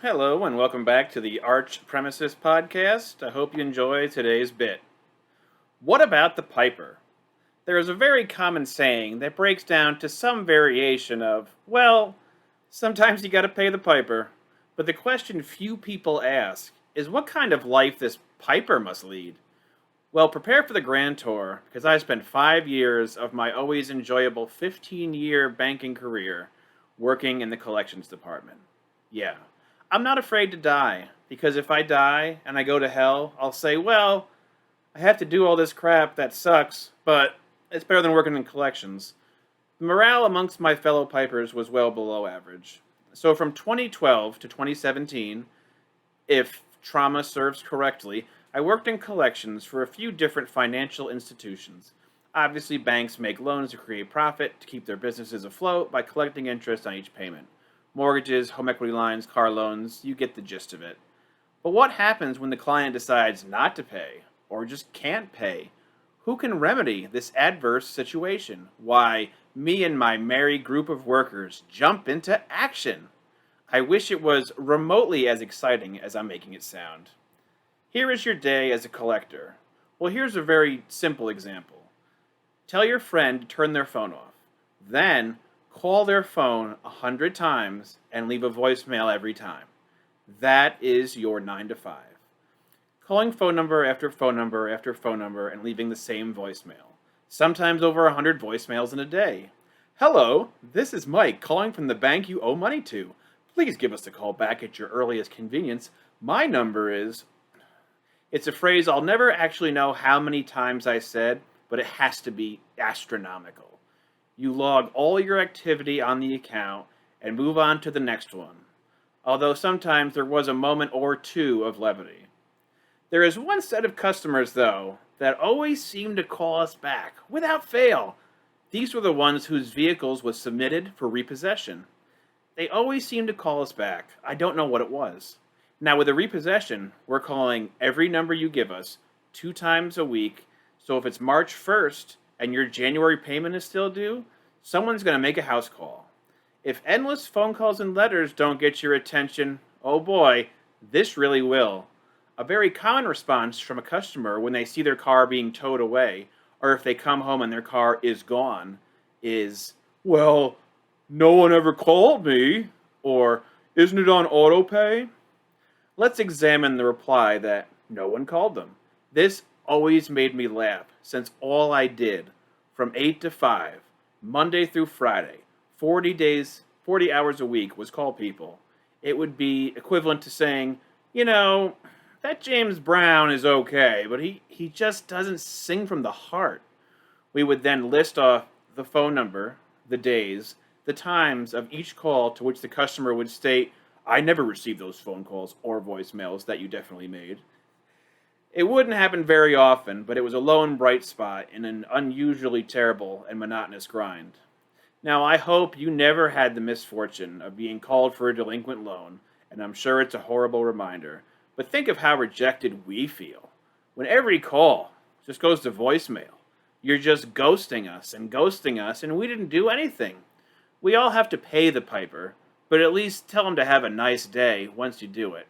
Hello, and welcome back to the Arch Premises Podcast. I hope you enjoy today's bit. What about the piper? There is a very common saying that breaks down to some variation of, well, sometimes you gotta pay the piper. But the question few people ask is what kind of life this piper must lead. Well, prepare for the grand tour, because I spent 5 years of my always enjoyable 15-year banking career working in the collections department. Yeah, I'm not afraid to die, because if I die and I go to hell, I'll say, well, I have to do all this crap that sucks, but it's better than working in collections. The morale amongst my fellow pipers was well below average. So from 2012 to 2017, if trauma serves correctly, I worked in collections for a few different financial institutions. Obviously, banks make loans to create profit to keep their businesses afloat by collecting interest on each payment. Mortgages, home equity lines, car loans, you get the gist of it. But what happens when the client decides not to pay, or just can't pay? Who can remedy this adverse situation? Why, me and my merry group of workers jump into action. I wish it was remotely as exciting as I'm making it sound. Here is your day as a collector. Well, here's a very simple example. Tell your friend to turn their phone off. Then, call their phone 100 times and leave a voicemail every time. That is your 9 to 5. Calling phone number after phone number after phone number and leaving the same voicemail. Sometimes over 100 voicemails in a day. Hello, this is Mike calling from the bank you owe money to. Please give us a call back at your earliest convenience. My number is... It's a phrase I'll never actually know how many times I said, but it has to be astronomical. You log all your activity on the account and move on to the next one. Although sometimes there was a moment or two of levity. There is one set of customers, though, that always seem to call us back, without fail. These were the ones whose vehicles was submitted for repossession. They always seem to call us back. I don't know what it was. Now, with a repossession, we're calling every number you give us 2 times a week. So if it's March 1st and your January payment is still due, someone's going to make a house call. If endless phone calls and letters don't get your attention, oh boy, this really will. A very common response from a customer when they see their car being towed away, or if they come home and their car is gone, is, well, no one ever called me, or isn't it on auto pay? Let's examine the reply that no one called them. This always made me laugh, since all I did, from 8 to 5, Monday through Friday, 40 days, 40 hours a week, was call people. It would be equivalent to saying, you know, that James Brown is okay, but he just doesn't sing from the heart. We would then list off the phone number, the days, the times of each call to which the customer would state, I never received those phone calls or voicemails that you definitely made. It wouldn't happen very often, but it was a lone bright spot in an unusually terrible and monotonous grind. Now, I hope you never had the misfortune of being called for a delinquent loan, and I'm sure it's a horrible reminder, but think of how rejected we feel. When every call just goes to voicemail, you're just ghosting us, and we didn't do anything. We all have to pay the piper, but at least tell them to have a nice day once you do it.